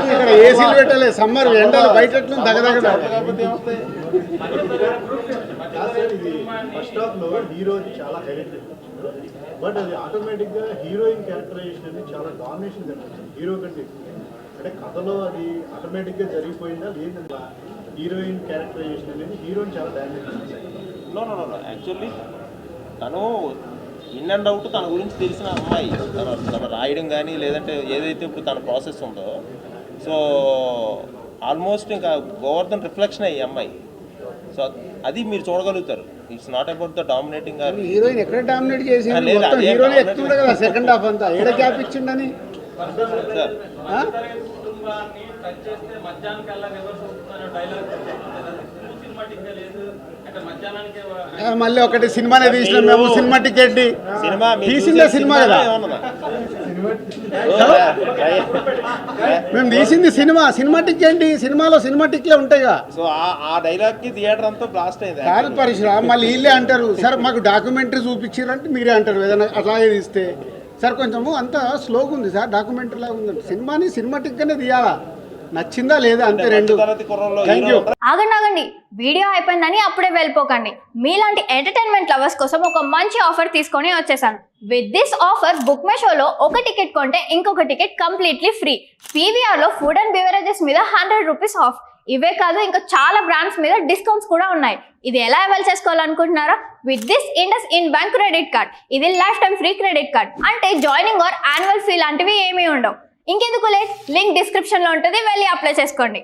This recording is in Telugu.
ఇక్కడ ఏసీలు పెట్టలే, సమ్మర్ ఎండలు బయట దగ్గర ఫస్ట్ హాఫ్ లో హీరో చాలా హైలైట్, బట్ అది ఆటోమేటిక్ గా హీరోయిన్ క్యారెక్టరైజేషన్ అనేది చాలా డామినేషన్ కనిపిస్తుంది హీరో కంటే. అంటే కథలో అది ఆటోమేటిక్ గా జరిగిపోయిందా లేదంటే హీరోయిన్ క్యారెక్టరైజేషన్ అనేది హీరోయిన్ చాలా డామినేట్ చేస్తుంది. యాక్చువల్లీ తను ఇన్ అండ్ అవుట్ తన గురించి తెలిసిన అమ్మాయి, తన రాయడం కానీ లేదంటే ఏదైతే ఇప్పుడు తన ప్రాసెస్ ఉందో, సో ఆల్మోస్ట్ ఇంకా గోవర్ధన్ రిఫ్లెక్షన్ అయ్యి అమ్మాయి. సో అది మీరు చూడగలుగుతారు. It's not about the dominating. Heroine ఎక్కడ డామినేట్ చేసి హీరోయిన్ ఎక్కుతుండే కదా సెకండ్ హాఫ్ అంతా ఏడ గ్యాప్ ఇచ్చిండని మళ్ళీ ఒకటి సినిమానే తీసినాం మేము. సినిమా టికెట్ తీసిందే సినిమా కదా, మేము తీసింది సినిమా. సినిమా టికెట్ సినిమాలో సినిమా టిక్లే ఉంటాయిగా. సో ఆ డైలాగ్ కి థియేటర్ అంతా బ్లాస్ట్ అయింది. కాదు పరిశ్రమ మళ్ళీ వీళ్ళే అంటారు, సార్ మాకు డాక్యుమెంటరీ చూపించారంటే మీరే అంటారు ఏదైనా అట్లాగే తీస్తే. సార్ కొంచెము అంతా స్లోగా ఉంది సార్, డాక్యుమెంటరీ లాగా ఉందండి. సినిమాని సినిమాటిక్గానే తీయాలా, నచ్చిందా లేదా అంతే రెండు. ఆగండి, వీడియో అయిపోయిందని అప్పుడే వెళ్ళిపోకండి. మీలాంటి ఎంటర్టైన్మెంట్ లవర్స్ కోసం ఒక మంచి ఆఫర్ తీసుకొని వచ్చేసాను. With this offer book my షోలో ఒక టికెట్ కొంటే ఇంకొక టికెట్ కంప్లీట్లీ ఫ్రీ. పీవీఆర్లో ఫుడ్ అండ్ బెవరేజెస్ మీద 100 రూపీస్ ఆఫ్. ఇవే కాదు, ఇంకా చాలా బ్రాండ్స్ మీద డిస్కౌంట్స్ కూడా ఉన్నాయి. ఇది ఎలా అవైల్ చేసుకోవాలనుకుంటున్నారా? With this IndusInd bank credit card. ఇది lifetime free credit card. అంటే జాయినింగ్ ఆర్ యాన్యువల్ ఫీ లాంటివి ఏమీ ఉండవు. ఇంకెందుకు లేట్, లింక్ డిస్క్రిప్షన్లో ఉంటుంది, వెళ్ళి అప్లై చేసుకోండి.